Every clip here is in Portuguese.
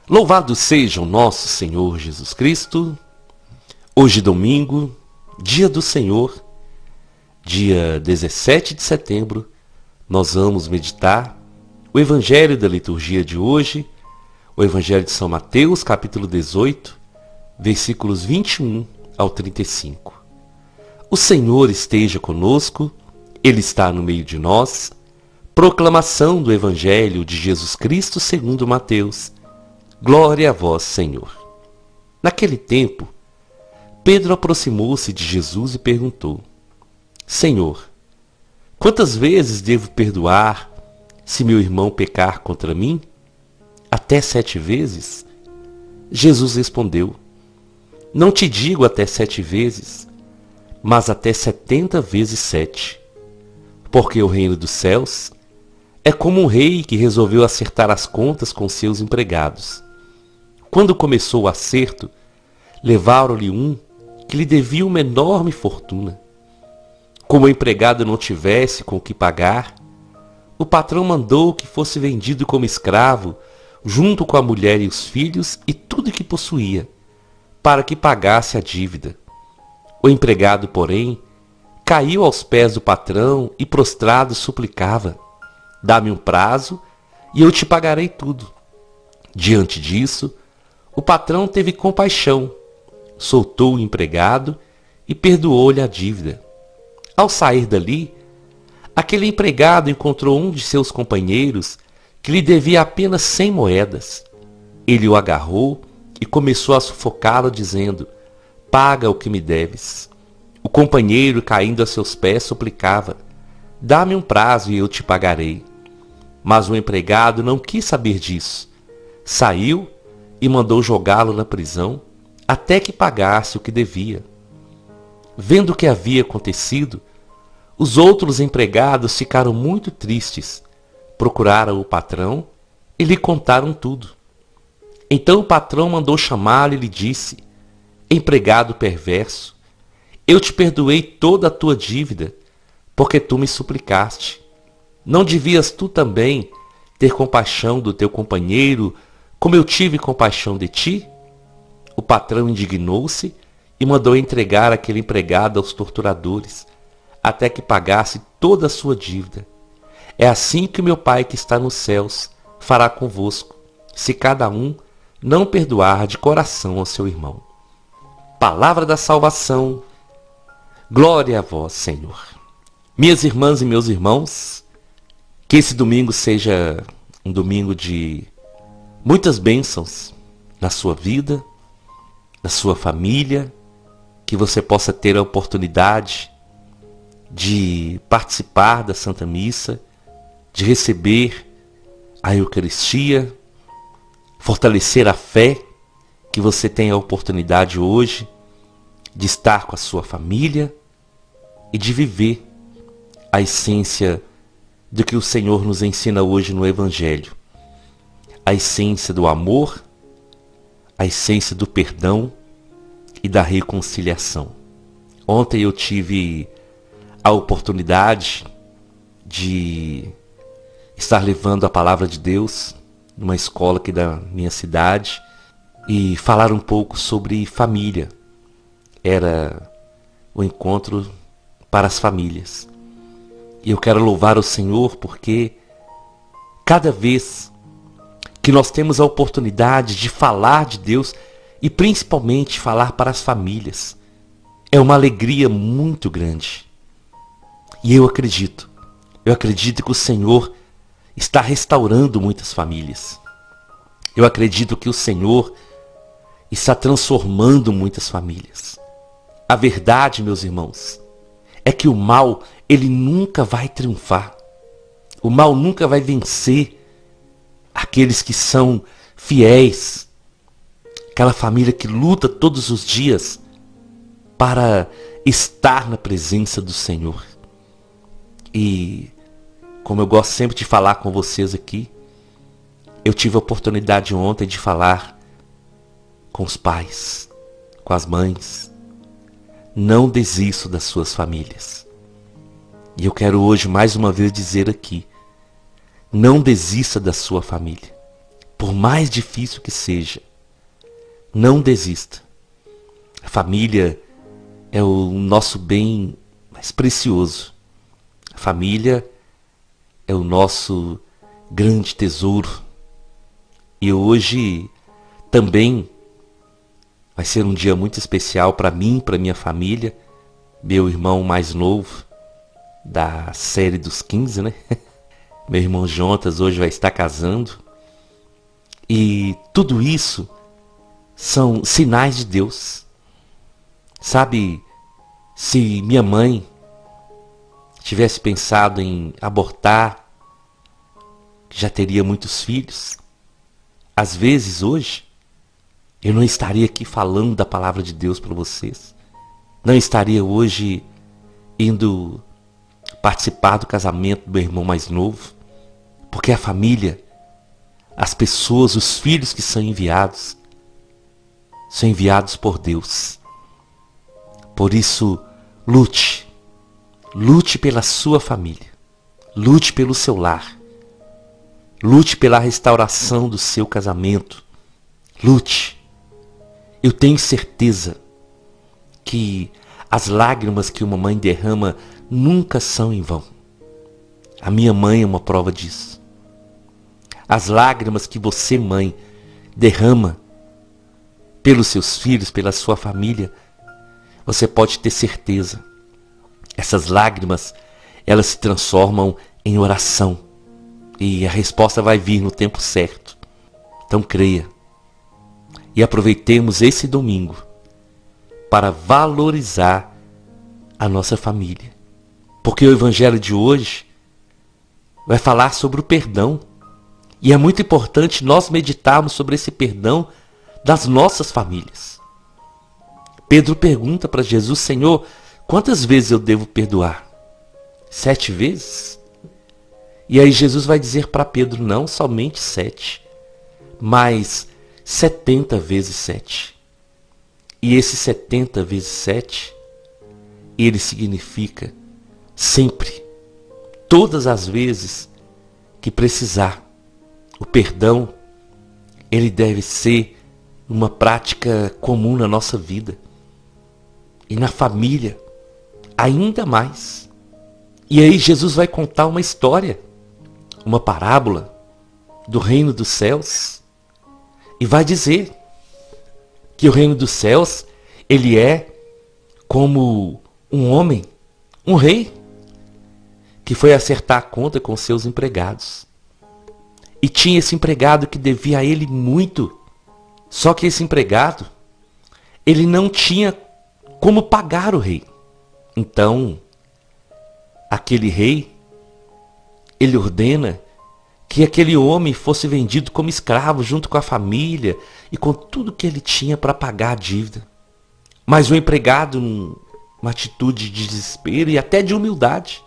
Louvado seja o nosso Senhor Jesus Cristo. Hoje domingo, dia do Senhor, dia 17 de setembro, nós vamos meditar o Evangelho da liturgia de hoje, o Evangelho de São Mateus, capítulo 18, versículos 21 ao 35. O Senhor esteja conosco, Ele está no meio de nós. Proclamação do Evangelho de Jesus Cristo segundo Mateus. Glória a vós, Senhor. Naquele tempo, Pedro aproximou-se de Jesus e perguntou: Senhor, quantas vezes devo perdoar se meu irmão pecar contra mim? Até 7 vezes? Jesus respondeu: Não te digo até 7 vezes, mas até 70 vezes 7. Porque o reino dos céus é como um rei que resolveu acertar as contas com seus empregados. Quando começou o acerto, levaram-lhe um que lhe devia uma enorme fortuna. Como o empregado não tivesse com o que pagar, o patrão mandou que fosse vendido como escravo, junto com a mulher e os filhos e tudo que possuía, para que pagasse a dívida. O empregado, porém, caiu aos pés do patrão e prostrado suplicava: Dá-me um prazo e eu te pagarei tudo. Diante disso, o patrão teve compaixão, soltou o empregado e perdoou-lhe a dívida. Ao sair dali, aquele empregado encontrou um de seus companheiros que lhe devia apenas 100 moedas. Ele o agarrou e começou a sufocá-lo, dizendo: Paga o que me deves. O companheiro, caindo a seus pés, suplicava: Dá-me um prazo e eu te pagarei. Mas o empregado não quis saber disso. Saiu e mandou jogá-lo na prisão até que pagasse o que devia. Vendo o que havia acontecido, os outros empregados ficaram muito tristes. Procuraram o patrão e lhe contaram tudo. Então o patrão mandou chamá-lo e lhe disse: Empregado perverso, eu te perdoei toda a tua dívida, porque tu me suplicaste. Não devias tu também ter compaixão do teu companheiro, como eu tive compaixão de ti? O patrão indignou-se e mandou entregar aquele empregado aos torturadores, até que pagasse toda a sua dívida. É assim que meu Pai que está nos céus fará convosco, se cada um não perdoar de coração ao seu irmão. Palavra da salvação. Glória a vós, Senhor. Minhas irmãs e meus irmãos, que esse domingo seja um domingo de muitas bênçãos na sua vida, na sua família, que você possa ter a oportunidade de participar da Santa Missa, de receber a Eucaristia, fortalecer a fé, que você tenha a oportunidade hoje de estar com a sua família e de viver a essência do que o Senhor nos ensina hoje no Evangelho. A essência do amor, a essência do perdão e da reconciliação. Ontem eu tive a oportunidade de estar levando a palavra de Deus numa escola aqui da minha cidade e falar um pouco sobre família. Era o encontro para as famílias. E eu quero louvar o Senhor porque cada vez que nós temos a oportunidade de falar de Deus e principalmente falar para as famílias, é uma alegria muito grande. E eu acredito que o Senhor está restaurando muitas famílias. Eu acredito que o Senhor está transformando muitas famílias. A verdade, meus irmãos, é que o mal, ele nunca vai triunfar. O mal nunca vai vencer aqueles que são fiéis, aquela família que luta todos os dias para estar na presença do Senhor. E, como eu gosto sempre de falar com vocês aqui, eu tive a oportunidade ontem de falar com os pais, com as mães. Não desista das suas famílias. E eu quero hoje mais uma vez dizer aqui, não desista da sua família. por mais difícil que seja, não desista. A família é o nosso bem mais precioso. A família é o nosso grande tesouro. E hoje também vai ser um dia muito especial para mim, para minha família. Meu irmão mais novo, da série dos 15, né? Meu irmão Jonas hoje vai estar casando. E tudo isso são sinais de Deus. Sabe, se minha mãe tivesse pensado em abortar, já teria muitos filhos, às vezes hoje eu não estaria aqui falando da palavra de Deus para vocês. Não estaria hoje indo participar do casamento do meu irmão mais novo, porque a família, as pessoas, os filhos que são enviados por Deus. Por isso, lute pela sua família, lute pelo seu lar, lute pela restauração do seu casamento, lute. Eu tenho certeza que as lágrimas que uma mãe derrama nunca são em vão. A minha mãe é uma prova disso. As lágrimas que você, mãe, derrama pelos seus filhos, pela sua família, você pode ter certeza. Essas lágrimas, elas se transformam em oração. E a resposta vai vir no tempo certo. Então creia. E aproveitemos esse domingo para valorizar a nossa família. Porque o evangelho de hoje vai falar sobre o perdão. E é muito importante nós meditarmos sobre esse perdão das nossas famílias. Pedro pergunta para Jesus: Senhor, quantas vezes eu devo perdoar? 7 vezes? E aí Jesus vai dizer para Pedro: não somente 7, mas 70 vezes 7. E esse 70 vezes 7, ele significa sempre, todas as vezes que precisar. O perdão, ele deve ser uma prática comum na nossa vida. E na família, ainda mais. E aí Jesus vai contar uma história, uma parábola do reino dos céus. E vai dizer que o reino dos céus, ele é como um homem, um rei, que foi acertar a conta com seus empregados. E tinha esse empregado que devia a ele muito. Só que esse empregado, ele não tinha como pagar o rei. Então, aquele rei, ele ordena que aquele homem fosse vendido como escravo junto com a família e com tudo que ele tinha para pagar a dívida. Mas o empregado, numa atitude de desespero e até de humildade,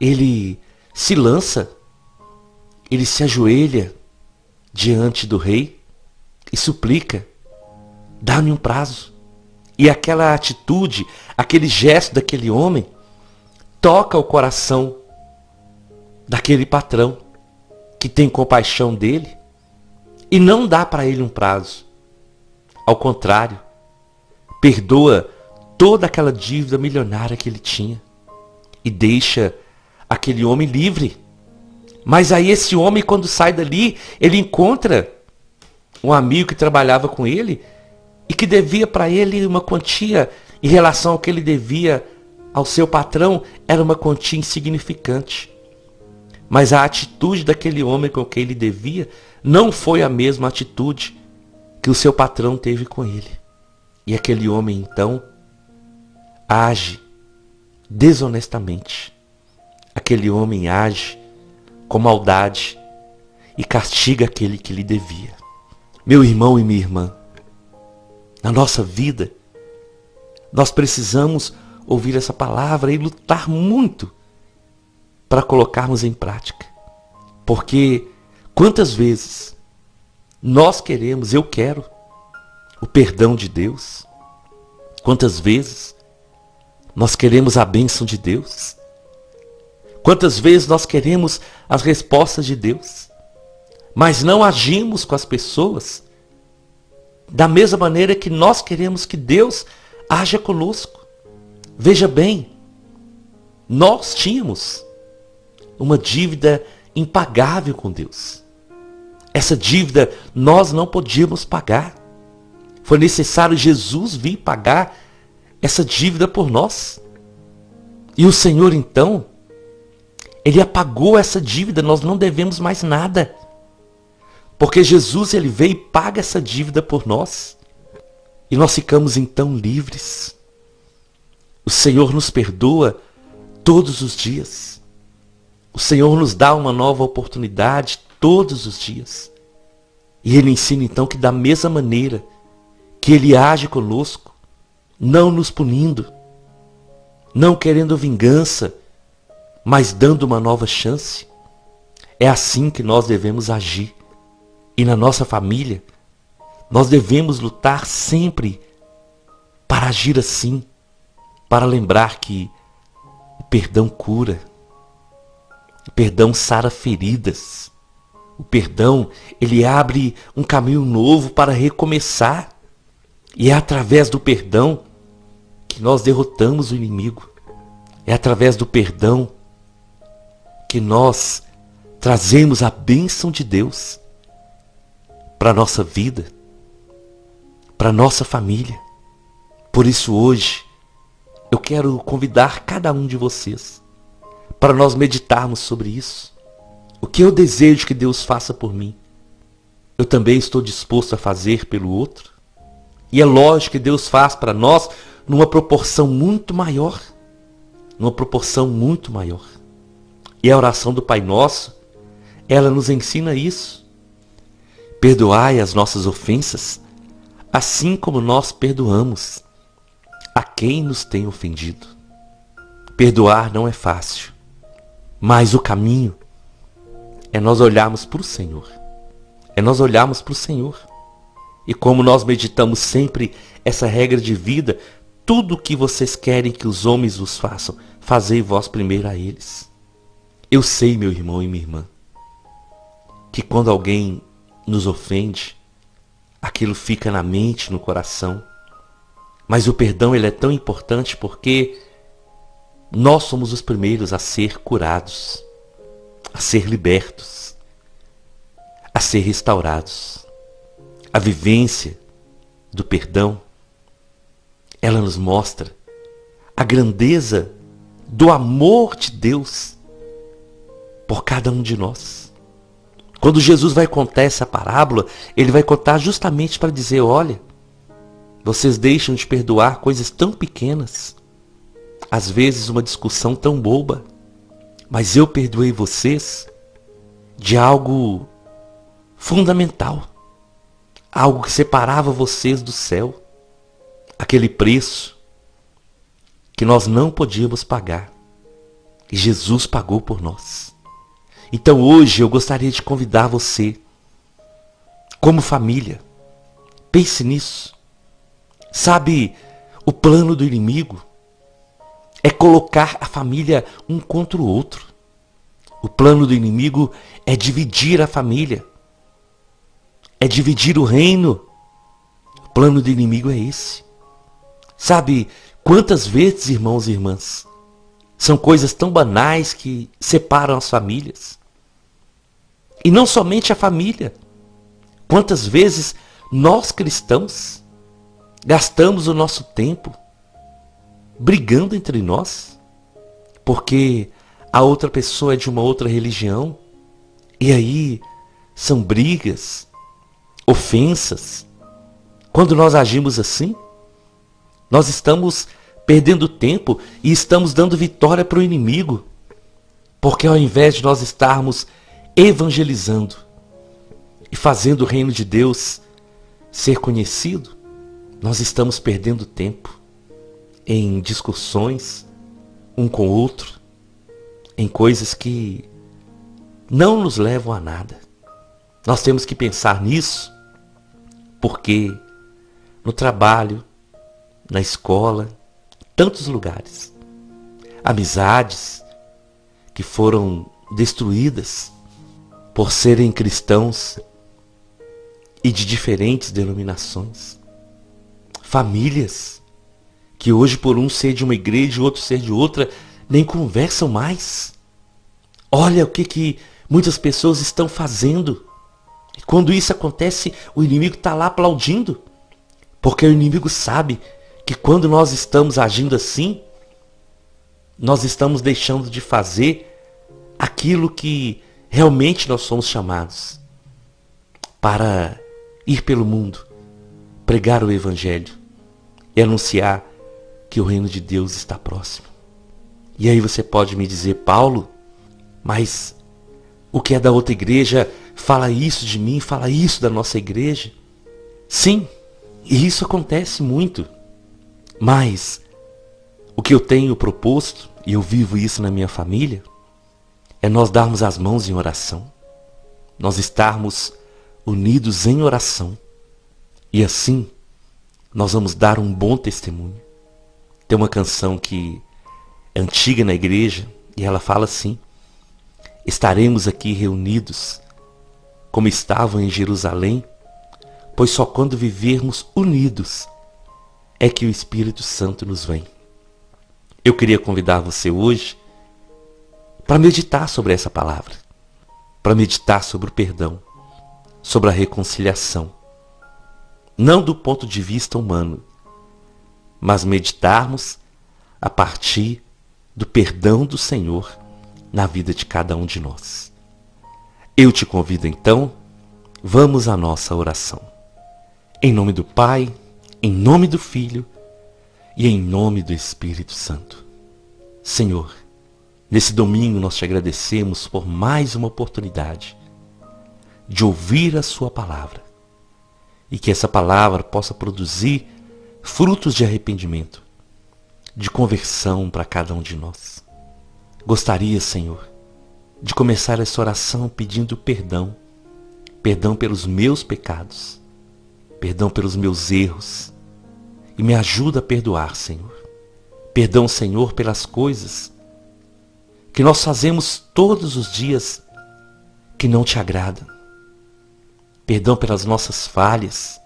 ele se lança, ele se ajoelha diante do rei e suplica: dá-me um prazo. E aquela atitude, aquele gesto daquele homem, toca o coração daquele patrão que tem compaixão dele e não dá para ele um prazo. Ao contrário, perdoa toda aquela dívida milionária que ele tinha e deixa aquele homem livre. Mas aí esse homem, quando sai dali, ele encontra um amigo que trabalhava com ele e que devia para ele uma quantia em relação ao que ele devia ao seu patrão, era uma quantia insignificante. Mas a atitude daquele homem com quem ele devia não foi a mesma atitude que o seu patrão teve com ele. E aquele homem então age desonestamente. Aquele homem age com maldade e castiga aquele que lhe devia. Meu irmão e minha irmã, na nossa vida, nós precisamos ouvir essa palavra e lutar muito para colocarmos em prática. Porque quantas vezes nós queremos, eu quero, o perdão de Deus? Quantas vezes nós queremos a bênção de Deus? Quantas vezes nós queremos as respostas de Deus? mas não agimos com as pessoas da mesma maneira que nós queremos que Deus haja conosco. Veja bem, nós tínhamos uma dívida impagável com Deus. Essa dívida nós não podíamos pagar. Foi necessário Jesus vir pagar essa dívida por nós. E o Senhor então, Ele apagou essa dívida, nós não devemos mais nada. Porque Jesus, Ele veio e paga essa dívida por nós. E nós ficamos então livres. O Senhor nos perdoa todos os dias. O Senhor nos dá uma nova oportunidade todos os dias. E Ele ensina então que da mesma maneira que Ele age conosco, não nos punindo, não querendo vingança, mas dando uma nova chance. É assim que nós devemos agir. E na nossa família, nós devemos lutar sempre para agir assim, para lembrar que o perdão cura, o perdão sara feridas, o perdão, ele abre um caminho novo para recomeçar. E é através do perdão que nós derrotamos o inimigo. É através do perdão que nós trazemos a bênção de Deus para a nossa vida, para a nossa família. Por isso hoje, eu quero convidar cada um de vocês para nós meditarmos sobre isso. O que eu desejo que Deus faça por mim, eu também estou disposto a fazer pelo outro. E é lógico que Deus faz para nós numa proporção muito maior. Numa proporção muito maior. E a oração do Pai Nosso, ela nos ensina isso. Perdoai as nossas ofensas, assim como nós perdoamos a quem nos tem ofendido. Perdoar não é fácil, mas o caminho é nós olharmos para o Senhor. É nós olharmos para o Senhor. E como nós meditamos sempre essa regra de vida, tudo o que vocês querem que os homens vos façam, fazei vós primeiro a eles. Eu sei, meu irmão e minha irmã, que quando alguém nos ofende, aquilo fica na mente, no coração. Mas o perdão, ele é tão importante porque nós somos os primeiros a ser curados, a ser libertos, a ser restaurados. A vivência do perdão, ela nos mostra a grandeza do amor de Deus por cada um de nós. Quando Jesus vai contar essa parábola, ele vai contar justamente para dizer, olha, vocês deixam de perdoar coisas tão pequenas, às vezes uma discussão tão boba, mas eu perdoei vocês de algo fundamental, algo que separava vocês do céu, aquele preço que nós não podíamos pagar, e Jesus pagou por nós. Então hoje eu gostaria de convidar você, como família, pense nisso. Sabe, o plano do inimigo é colocar a família um contra o outro. O plano do inimigo é dividir a família, é dividir o reino. O plano do inimigo é esse. Sabe, quantas vezes, irmãos e irmãs, são coisas tão banais que separam as famílias. E não somente a família. Quantas vezes nós cristãos gastamos o nosso tempo brigando entre nós, porque a outra pessoa é de uma outra religião, e aí são brigas, ofensas. Quando nós agimos assim, nós estamos perdendo tempo e estamos dando vitória para o inimigo, porque ao invés de nós estarmos evangelizando e fazendo o reino de Deus ser conhecido, nós estamos perdendo tempo em discussões um com o outro, em coisas que não nos levam a nada. Nós temos que pensar nisso, porque no trabalho, na escola, tantos lugares, amizades que foram destruídas por serem cristãos e de diferentes denominações. Famílias que hoje, por um ser de uma igreja e outro ser de outra, nem conversam mais. Olha o que muitas pessoas estão fazendo. E quando isso acontece, o inimigo está lá aplaudindo. Porque o inimigo sabe que quando nós estamos agindo assim, nós estamos deixando de fazer aquilo que realmente nós somos chamados para ir pelo mundo, pregar o Evangelho e anunciar que o reino de Deus está próximo. E aí você pode me dizer: Paulo, mas o que é da outra igreja fala isso de mim, fala isso da nossa igreja? Sim, e isso acontece muito. Mas o que eu tenho proposto, e eu vivo isso na minha família, é nós darmos as mãos em oração. Nós estarmos unidos em oração. E assim, nós vamos dar um bom testemunho. Tem uma canção que é antiga na igreja, e ela fala assim: estaremos aqui reunidos, como estavam em Jerusalém, pois só quando vivermos unidos é que o Espírito Santo nos vem. Eu queria convidar você hoje para meditar sobre essa palavra, para meditar sobre o perdão, sobre a reconciliação. Não do ponto de vista humano, mas meditarmos a partir do perdão do Senhor na vida de cada um de nós. Eu te convido então, vamos à nossa oração. Em nome do Pai, em nome do Filho e em nome do Espírito Santo. Senhor, nesse domingo nós te agradecemos por mais uma oportunidade de ouvir a sua palavra e que essa palavra possa produzir frutos de arrependimento, de conversão para cada um de nós. Gostaria, Senhor, de começar essa oração pedindo perdão, perdão pelos meus pecados, perdão pelos meus erros, e me ajuda a perdoar, Senhor. Perdão, Senhor, pelas coisas que nós fazemos todos os dias que não te agradam. Perdão pelas nossas falhas,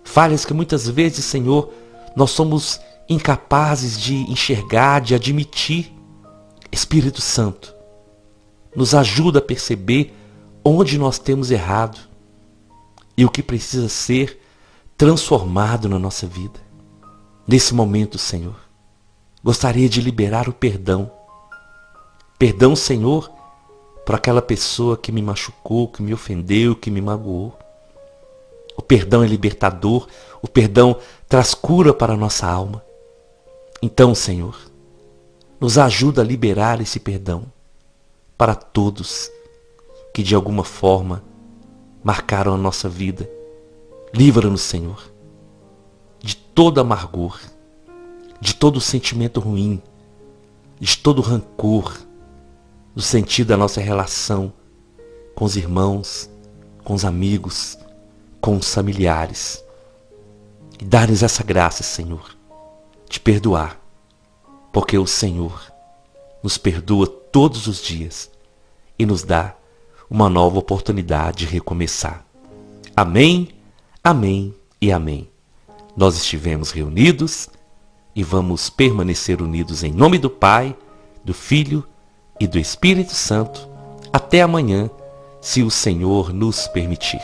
falhas que muitas vezes, Senhor, nós somos incapazes de enxergar, de admitir. Espírito Santo, nos ajuda a perceber onde nós temos errado e o que precisa ser transformado na nossa vida. Nesse momento, Senhor, gostaria de liberar o perdão. Perdão, Senhor, por aquela pessoa que me machucou, que me ofendeu, que me magoou. O perdão é libertador, o perdão traz cura para a nossa alma. Então, Senhor, nos ajuda a liberar esse perdão para todos que de alguma forma marcaram a nossa vida. Livra-nos, Senhor, de todo amargor, de todo sentimento ruim, de todo rancor, no sentido da nossa relação com os irmãos, com os amigos, com os familiares. E dá-nos essa graça, Senhor, de perdoar, porque o Senhor nos perdoa todos os dias e nos dá uma nova oportunidade de recomeçar. Amém, amém e amém. Nós estivemos reunidos e vamos permanecer unidos em nome do Pai, do Filho e do Espírito Santo. Até amanhã, se o Senhor nos permitir.